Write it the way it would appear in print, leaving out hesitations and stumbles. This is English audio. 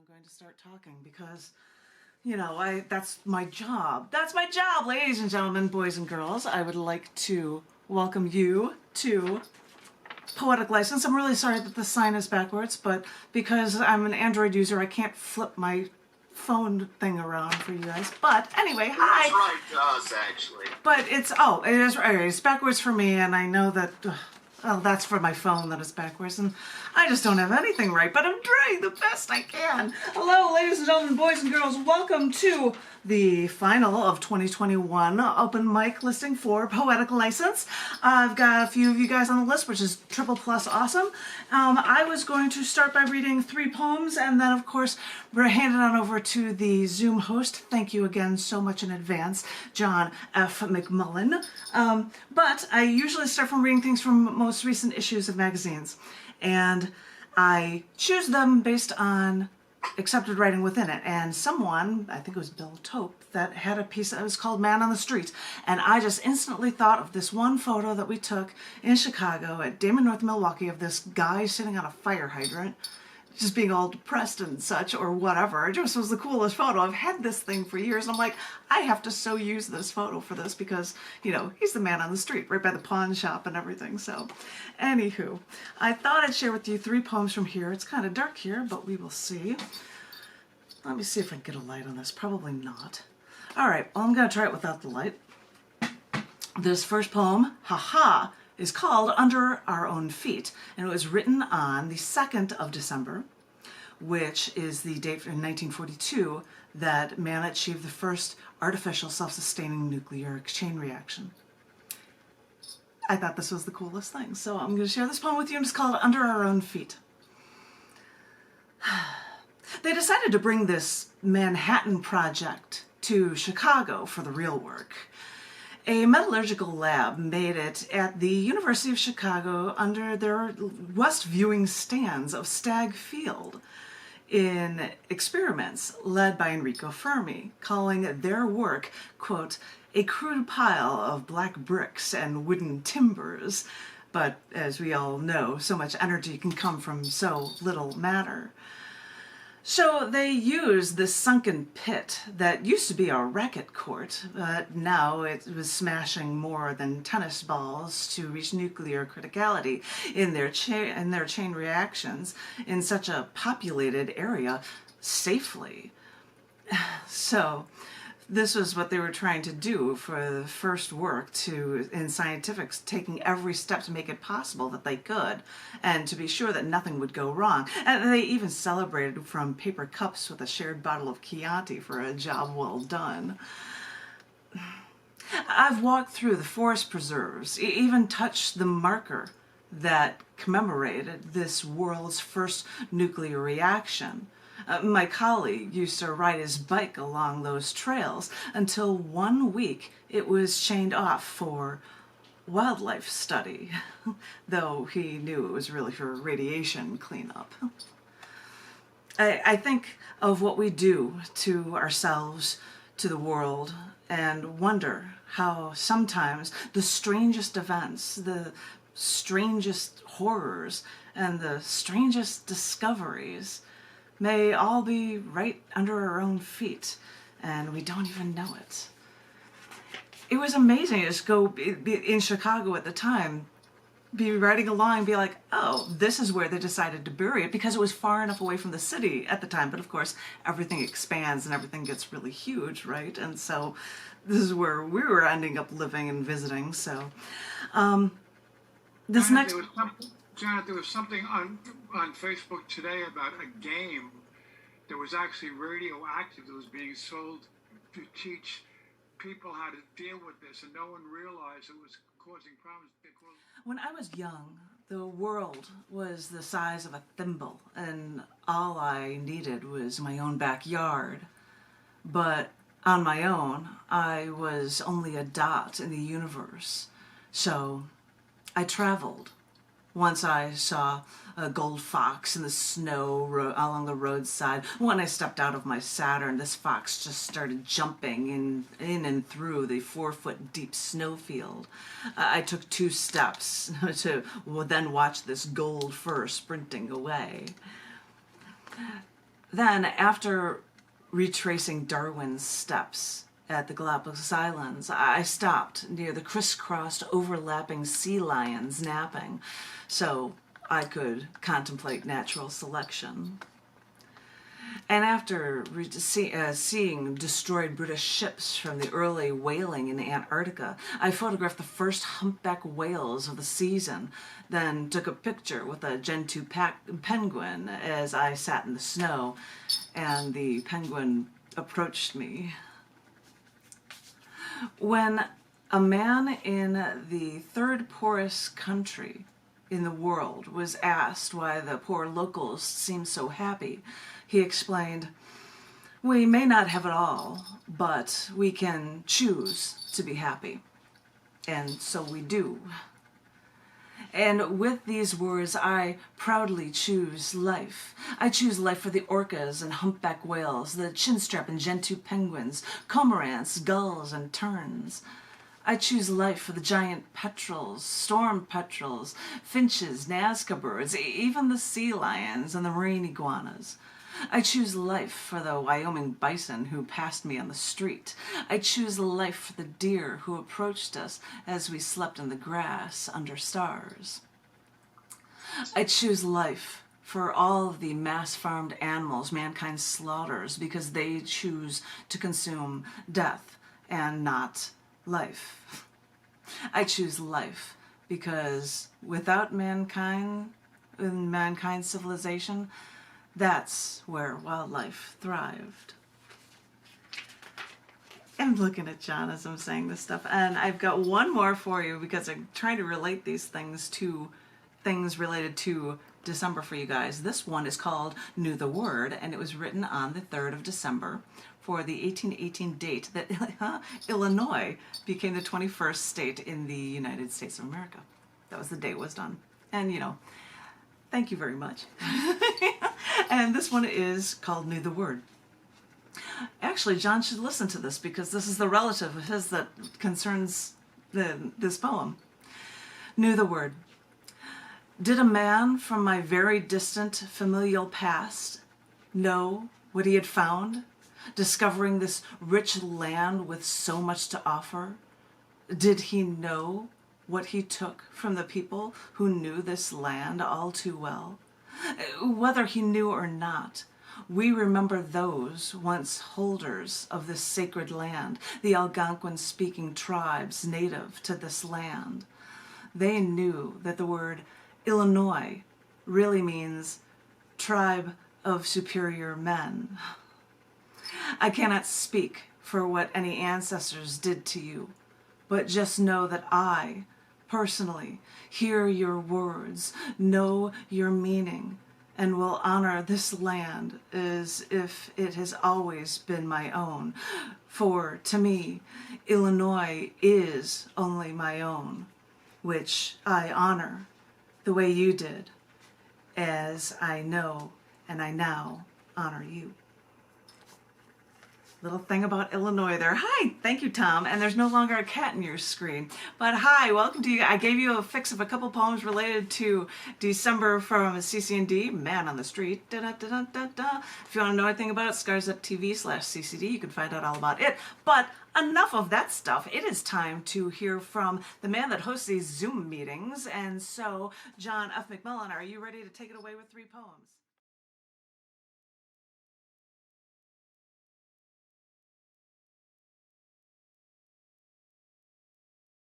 going to start talking because, you know, that's my job. That's my job, ladies and gentlemen, boys and girls. I would like to welcome you to Poetic License. I'm really sorry that the sign is backwards, but because I'm an Android user, I can't flip my phone thing around for you guys. But anyway, hi. It's right to us, actually. But it is right. It's backwards for me, and I know that, well, that's for my phone that it's backwards, and I just don't have anything right, but I'm trying the best I can. Hello, ladies and gentlemen, boys and girls. Welcome to the final of 2021 open mic listing for Poetic License. I've got a few of you guys on the list, which is triple plus awesome. I was going to start by reading 3 poems, and then, of course, we're handed on over to the Zoom host. Thank you again so much in advance, John F. McMullen. But I usually start from reading things from most recent issues of magazines, and I choose them based on accepted writing within it. And someone, I think it was Bill Tope, that had a piece that was called Man on the Street. And I just instantly thought of this one photo that we took in Chicago at Damon North Milwaukee of this guy sitting on a fire hydrant, just being all depressed and such, or whatever. It just was the coolest photo. I've had this thing for years, and I'm like, I have to so use this photo for this because, you know, he's the man on the street, right by the pawn shop and everything. So, anywho, I thought I'd share with you 3 poems from here. It's kind of dark here, but we will see. Let me see if I can get a light on this. Probably not. All right, well, I'm going to try it without the light. This first poem, Haha, is called Under Our Own Feet, and it was written on the 2nd of December, which is the date in 1942 that man achieved the first artificial self-sustaining nuclear chain reaction. I thought this was the coolest thing, so I'm going to share this poem with you, and it's called Under Our Own Feet. They decided to bring this Manhattan project to Chicago for the real work. A metallurgical lab made it at the University of Chicago under their west viewing stands of Stagg Field in experiments led by Enrico Fermi, calling their work, quote, a crude pile of black bricks and wooden timbers. But as we all know, so much energy can come from so little matter. So they used this sunken pit that used to be a racket court, but now it was smashing more than tennis balls to reach nuclear criticality in their chain reactions in such a populated area safely. So this was what they were trying to do for the first work in scientifics, taking every step to make it possible that they could, and to be sure that nothing would go wrong. And they even celebrated from paper cups with a shared bottle of Chianti for a job well done. I've walked through the forest preserves, even touched the marker that commemorated this world's first nuclear reaction. My colleague used to ride his bike along those trails until one week it was chained off for wildlife study, though he knew it was really for radiation cleanup. I think of what we do to ourselves, to the world, and wonder how sometimes the strangest events, the strangest horrors, and the strangest discoveries may all be right under our own feet, and we don't even know it. It was amazing to just go be in Chicago at the time, be riding along and be like, oh, this is where they decided to bury it, because it was far enough away from the city at the time. But of course, everything expands and everything gets really huge, right? And so this is where we were ending up living and visiting. So this next... Janet, there was something on Facebook today about a game that was actually radioactive that was being sold to teach people how to deal with this, and no one realized it was causing problems. When I was young, the world was the size of a thimble, and all I needed was my own backyard. But on my own, I was only a dot in the universe. So I traveled. Once I saw a gold fox in the snow along the roadside. When I stepped out of my Saturn, this fox just started jumping in and through the 4-foot deep snowfield. I took 2 steps to then watch this gold fur sprinting away. Then, after retracing Darwin's steps at the Galapagos Islands, I stopped near the crisscrossed, overlapping sea lions napping so I could contemplate natural selection. And after seeing destroyed British ships from the early whaling in Antarctica, I photographed the first humpback whales of the season, then took a picture with a Gentoo penguin as I sat in the snow, and the penguin approached me. When a man in the third poorest country in the world was asked why the poor locals seemed so happy, he explained, "We may not have it all, but we can choose to be happy." And so we do. And with these words, I proudly choose life. I choose life for the orcas and humpback whales, the chinstrap and gentoo penguins, cormorants, gulls, and terns. I choose life for the giant petrels, storm petrels, finches, Nazca birds, even the sea lions and the marine iguanas. I choose life for the Wyoming bison who passed me on the street. I choose life for the deer who approached us as we slept in the grass under stars. I choose life for all of the mass-farmed animals mankind slaughters because they choose to consume death and not life. I choose life because without mankind's civilization, that's where wildlife thrived. I'm looking at John as I'm saying this stuff, and I've got one more for you because I'm trying to relate these things to things related to December for you guys. This one is called Knew the Word, and it was written on the 3rd of December for the 1818 date that Illinois became the 21st state in the United States of America. That was the day it was done. And, you know, thank you very much. And this one is called Knew the Word. Actually, John should listen to this because this is the relative of his that concerns this poem. Knew the Word. Did a man from my very distant familial past know what he had found, discovering this rich land with so much to offer? Did he know what he took from the people who knew this land all too well? Whether he knew or not, we remember those once holders of this sacred land, the Algonquin-speaking tribes native to this land. They knew that the word Illinois really means tribe of superior men. I cannot speak for what any ancestors did to you, but just know that I, personally, hear your words, know your meaning, and will honor this land as if it has always been my own. For to me, Illinois is only my own, which I honor the way you did, as I know and I now honor you. Little thing about Illinois there. Hi, thank you, Tom. And there's no longer a cat in your screen. But hi, welcome to you. I gave you a fix of a couple poems related to December from cc&d, Man on the Street. Da, da, da, da, da, da. If you want to know anything about it, scars.tv/ccd. You can find out all about it. But enough of that stuff. It is time to hear from the man that hosts these Zoom meetings. And so, John F. McMillan, are you ready to take it away with 3 poems?